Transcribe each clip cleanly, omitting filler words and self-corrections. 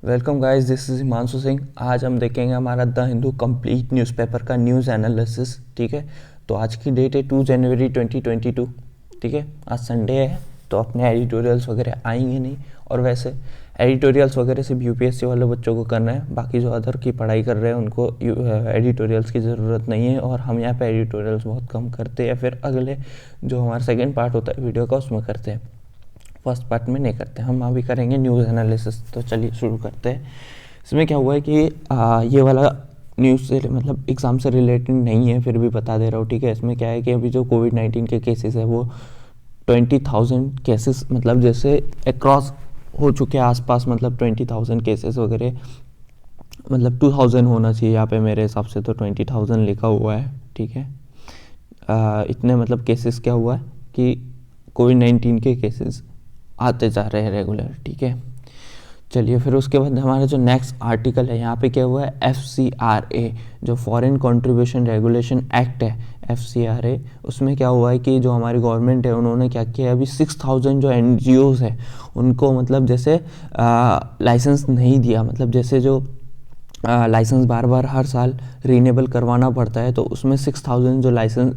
Welcome guys, this is Himanshu Singh. आज हम देखेंगे हमारा द हिंदू कंप्लीट न्यूज़पेपर का न्यूज़ एनालिसिस। ठीक है, तो आज की डेट है 2 जनवरी 2022। ठीक है, आज संडे है तो अपने एडिटोरियल्स वगैरह आएंगे नहीं। और वैसे एडिटोरियल्स वगैरह सिर्फ यूपीएससी वाले बच्चों को करना है, बाकी जो अदर की पढ़ाई कर रहे हैं उनको एडिटोरियल्स की ज़रूरत नहीं है। और हम यहाँ पे एडिटोरियल्स बहुत कम करते हैं, फिर अगले जो हमारा सेकेंड पार्ट होता है वीडियो का उसमें करते हैं, फर्स्ट पार्ट में नहीं करते। हम अभी करेंगे न्यूज़ एनालिसिस। तो चलिए शुरू करते हैं। इसमें क्या हुआ है कि ये वाला न्यूज़ से मतलब एग्ज़ाम से रिलेटेड नहीं है, फिर भी बता दे रहा हूँ। ठीक है, इसमें क्या है कि अभी जो कोविड-19 के केसेस है वो 20,000 केसेस मतलब जैसे अक्रॉस हो चुके हैं आसपास, मतलब 20,000 केसेस वगैरह, मतलब 2,000 होना चाहिए यहाँ पे मेरे हिसाब से, तो 20,000 लिखा हुआ है। ठीक है, इतने मतलब केसेस क्या हुआ है कि कोविड-19 के केसेस आते जा रहे हैं रेगुलर। ठीक है, चलिए फिर उसके बाद हमारा जो नेक्स्ट आर्टिकल है यहाँ पे क्या हुआ है, FCRA जो फॉरेन कंट्रीब्यूशन रेगुलेशन एक्ट है, FCRA, उसमें क्या हुआ है कि जो हमारी गवर्नमेंट है उन्होंने क्या किया है, अभी 6,000 जो NGOs है उनको मतलब जैसे लाइसेंस नहीं दिया। मतलब जैसे जो लाइसेंस बार बार हर साल रीनेबल करवाना पड़ता है, तो उसमें 6,000 जो लाइसेंस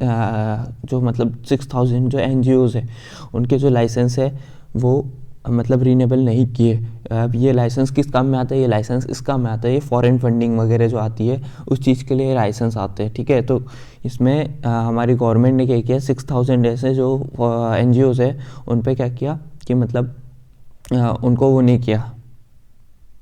जो मतलब 6,000 जो NGOs है उनके जो लाइसेंस है वो मतलब रीनेबल नहीं किए। अब ये लाइसेंस किस काम में आता है, ये लाइसेंस इस काम में आता है, ये फॉरेन फंडिंग वगैरह जो आती है उस चीज़ के लिए लाइसेंस आते हैं। ठीक है, तो इसमें हमारी गवर्नमेंट ने क्या किया, 6,000 ऐसे जो NGOs है उन पे क्या किया कि मतलब उनको वो नहीं किया,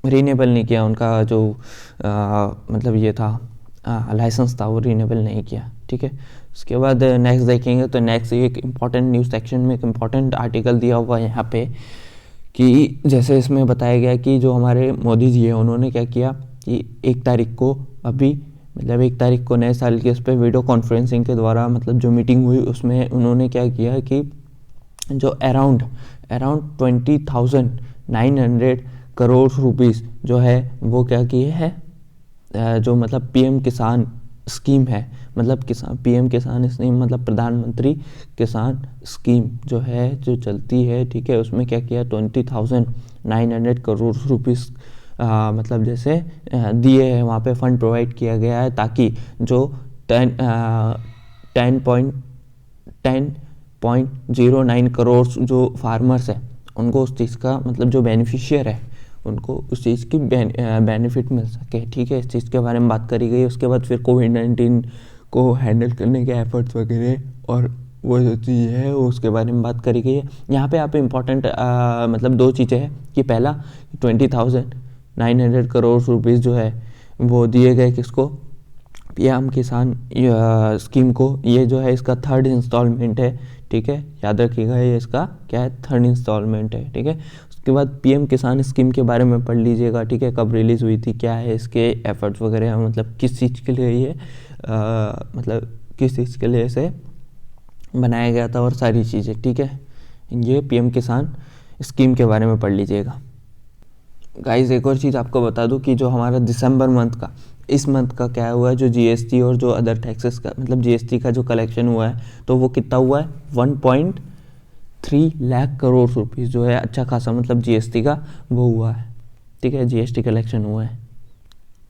रीनेबल नहीं किया, उनका जो मतलब ये था लाइसेंस था वो रीनेबल नहीं किया। ठीक है, उसके बाद नेक्स्ट देखेंगे तो नेक्स्ट एक इम्पॉर्टेंट न्यूज़ सेक्शन में एक इम्पॉर्टेंट आर्टिकल दिया हुआ है यहाँ पे कि जैसे इसमें बताया गया कि जो हमारे मोदी जी है उन्होंने क्या किया कि 1 तारीख को अभी मतलब 1 तारीख को नए साल के उस पर वीडियो कॉन्फ्रेंसिंग के द्वारा मतलब जो मीटिंग हुई उसमें उन्होंने क्या किया कि जो अराउंड 20,900 करोड़ रुपीस जो है वो क्या किए हैं, जो मतलब PM किसान स्कीम है, मतलब PM किसान स्कीम मतलब प्रधानमंत्री किसान स्कीम जो है जो चलती है। ठीक है, उसमें क्या किया, 20,900 करोड़ रुपीस मतलब जैसे दिए हैं, वहाँ पे फंड प्रोवाइड किया गया है ताकि जो 10.09 करोड़ जो फार्मर्स है उनको उस चीज़ का मतलब जो बेनिफिशियर है उनको उस चीज़ की बेनिफिट मिल सके। ठीक है, इस चीज़ के बारे में बात करी गई। उसके बाद फिर कोविड-19 को हैंडल करने के एफर्ट्स वगैरह और वो जो चीज़ है उसके बारे में बात करी गई है। यहाँ पे आप इम्पोर्टेंट मतलब 2 चीज़ें हैं कि पहला 20,900 करोड़ रुपीज़ जो है वो दिए गए किसको, PM किसान स्कीम को। ये जो है इसका 3rd इंस्टॉलमेंट है। ठीक है, याद रखिएगा ये इसका क्या है, 3rd इंस्टॉलमेंट है। ठीक है, उसके बाद PM किसान स्कीम के बारे में पढ़ लीजिएगा। ठीक है, कब रिलीज़ हुई थी, क्या है इसके एफर्ट्स वगैरह, मतलब किस चीज़ के लिए ये मतलब किस चीज़ के लिए इसे बनाया गया था और सारी चीज़ें। ठीक है, ये PM किसान स्कीम के बारे में पढ़ लीजिएगा। गाइस एक और चीज़ आपको बता दूं कि जो हमारा दिसंबर मंथ का इस मंथ का क्या हुआ है, जो GST और जो अदर टैक्सेस का मतलब GST का जो कलेक्शन हुआ है तो वो कितना हुआ है, 1.3 लाख करोड़ रुपीज़ जो है, अच्छा खासा मतलब GST का वो हुआ है। ठीक है, GST कलेक्शन हुआ है।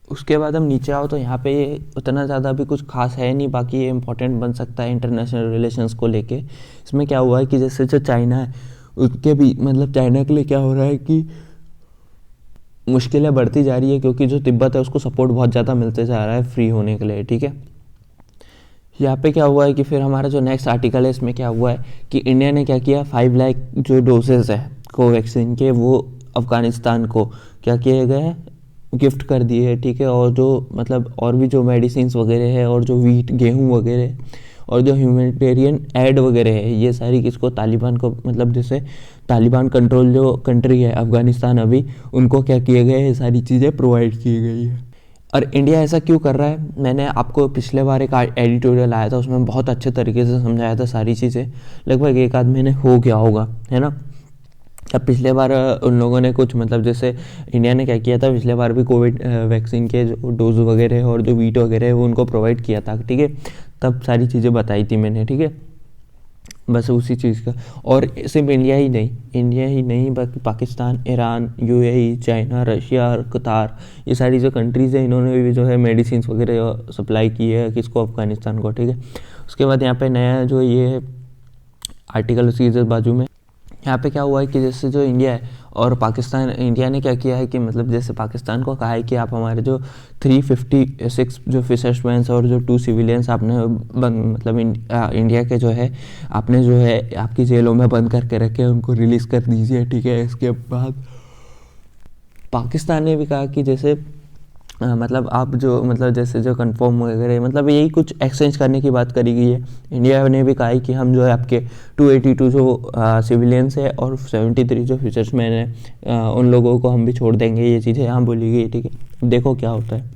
उसके बाद हम नीचे आओ तो यहाँ पे उतना ज़्यादा भी कुछ खास है नहीं, बाकी ये इंपॉर्टेंट बन सकता है इंटरनेशनल रिलेशंस को लेके। इसमें क्या हुआ है कि जैसे जो चाइना है उसके भी मतलब चाइना के लिए क्या हो रहा है कि मुश्किलें बढ़ती जा रही है, क्योंकि जो तिब्बत है उसको सपोर्ट बहुत ज़्यादा मिलते जा रहा है फ्री होने के लिए। ठीक है, यहाँ पे क्या हुआ है कि फिर हमारा जो नेक्स्ट आर्टिकल है इसमें क्या हुआ है कि इंडिया ने क्या किया, 5 लाख जो डोजेज है कोवैक्सीन के वो अफ़गानिस्तान को क्या किए गए, गिफ्ट कर दिए है। ठीक है, और जो मतलब और भी जो मेडिसिन वगैरह है और जो वीट गेहूँ वगैरह और जो ह्यूमैनिटेरियन एड वगैरह है ये सारी किसको, तालिबान को, मतलब जैसे तालिबान कंट्रोल जो कंट्री है अफ़गानिस्तान अभी, उनको क्या किए गए, ये सारी चीज़ें प्रोवाइड की गई है। और इंडिया ऐसा क्यों कर रहा है, मैंने आपको पिछले बार एक एडिटोरियल आया था उसमें बहुत अच्छे तरीके से समझाया था सारी चीज़ें, लगभग 1 आध महीने हो गया होगा, है ना। अब पिछले बार उन लोगों ने कुछ मतलब जैसे इंडिया ने क्या किया था, पिछले बार भी कोविड वैक्सीन के जो डोज वगैरह और जो वीट वगैरह है वो उनको प्रोवाइड किया था। ठीक है, तब सारी चीज़ें बताई थी मैंने। ठीक है, बस उसी चीज़ का। और सिर्फ इंडिया ही नहीं बाकी Pakistan, Iran, UAE, China, Russia और कतार, ये सारी जो कंट्रीज़ हैं इन्होंने भी जो है मेडिसिन वगैरह सप्लाई की है किसको, अफगानिस्तान को, ठीक है। उसके बाद यहाँ पे नया जो ये आर्टिकल उसकी जस्ट बाजू में यहाँ पे क्या हुआ है कि जैसे जो इंडिया है और पाकिस्तान, इंडिया ने क्या किया है कि मतलब जैसे पाकिस्तान को कहा है कि आप हमारे जो 356 जो फिशर्समैन और जो 2 सिविलियंस आपने मतलब इंडिया के जो है आपने जो है आपकी जेलों में बंद करके रखे उनको रिलीज़ कर दीजिए, ठीक है। इसके बाद पाकिस्तान ने भी कहा कि जैसे मतलब आप जो मतलब जैसे जो कंफर्म वगैरह मतलब यही कुछ एक्सचेंज करने की बात करी गई है। इंडिया ने भी कहा है कि हम जो है आपके 282 जो सिविलियंस है और 73 जो फिशर्समैन है उन लोगों को हम भी छोड़ देंगे, ये चीज़ें यहाँ बोली गई, ठीक है। देखो क्या होता है।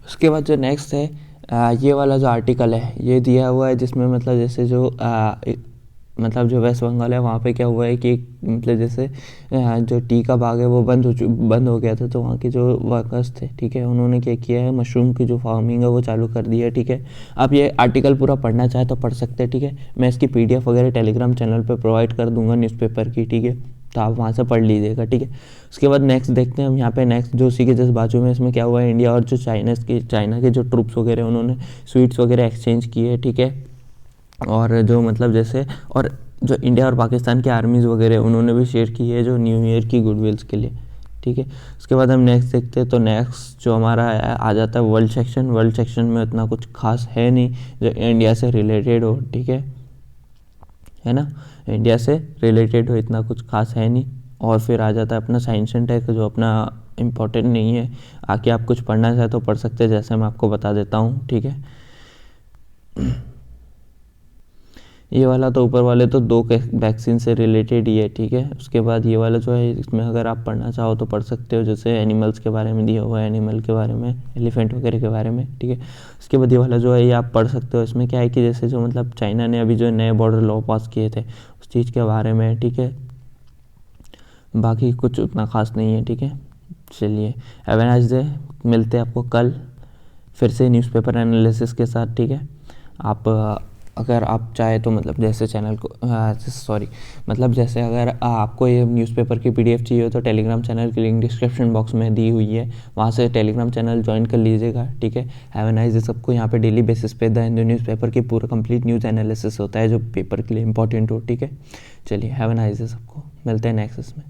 उसके बाद जो नेक्स्ट है ये वाला जो आर्टिकल है ये दिया हुआ है जिसमें मतलब जैसे जो मतलब जो वेस्ट बंगाल है वहाँ पे क्या हुआ है कि मतलब जैसे जो टी का बाग है वो बंद हो गया था, तो वहाँ के जो वर्कर्स थे, ठीक है, उन्होंने क्या किया है मशरूम की जो फार्मिंग है वो चालू कर दी है, ठीक है। आप ये आर्टिकल पूरा पढ़ना चाहे तो पढ़ सकते हैं, ठीक है। मैं इसकी PDF वगैरह टेलीग्राम चैनल पर प्रोवाइड कर दूंगा न्यूज़पेपर की, ठीक है, तो आप वहाँ से पढ़ लीजिएगा, ठीक है। उसके बाद नेक्स्ट देखते हैं हम यहाँ पे नेक्स्ट जो उसी के जस्ट बाजू में इसमें क्या हुआ है, इंडिया और जो चाइना के जो ट्रूप्स वगैरह उन्होंने स्वीट्स वगैरह एक्सचेंज किए, ठीक है। और जो मतलब जैसे और जो इंडिया और पाकिस्तान की आर्मीज़ वगैरह उन्होंने भी शेयर की है जो न्यू ईयर की गुडविल्स के लिए, ठीक है। उसके बाद हम नेक्स्ट देखते हैं, तो नेक्स्ट जो हमारा आ जाता है वर्ल्ड सेक्शन में उतना कुछ खास है नहीं जो इंडिया से रिलेटेड हो, ठीक है ना, इंडिया से रिलेटेड हो इतना कुछ खास है नहीं। और फिर आ जाता है अपना साइंस एंड टेक जो अपना इम्पोर्टेंट नहीं है, आके आप कुछ पढ़ना चाहे तो पढ़ सकते हैं जैसे मैं आपको बता देता हूँ, ठीक है। ये वाला तो ऊपर वाले तो 2 वैक्सीन से रिलेटेड ही है, ठीक है। उसके बाद ये वाला जो है इसमें अगर आप पढ़ना चाहो तो पढ़ सकते हो, जैसे एनिमल्स के बारे में दिया हुआ है, एनिमल के बारे में, एलिफेंट वगैरह के बारे में, ठीक है। उसके बाद ये वाला जो है ये आप पढ़ सकते हो। इसमें क्या है कि जैसे जो मतलब चाइना ने अभी जो नए बॉर्डर लॉ पास किए थे उस चीज़ के बारे में, ठीक है। बाकी कुछ उतना खास नहीं है, ठीक है। चलिए हैव अ नाइस डे, मिलते हैं आपको कल फिर से न्यूज़पेपर एनालिसिस के साथ, ठीक है। आप अगर आप चाहे तो मतलब जैसे चैनल को मतलब जैसे अगर आपको ये न्यूज़पेपर की PDF चाहिए हो तो टेलीग्राम चैनल की लिंक डिस्क्रिप्शन बॉक्स में दी हुई है, वहाँ से टेलीग्राम चैनल ज्वाइन कर लीजिएगा, ठीक है। हैव अ नाइस डे सबको। यहाँ पे डेली बेसिस पे द हिंदू न्यूज़पेपर की पूरा कंप्लीट न्यूज़ एनालिसिस होता है जो पेपर के लिए इंपॉर्टेंट हो, ठीक है। चलिए हैव अ नाइस डे सबको, मिलते हैं नेक्स्ट में।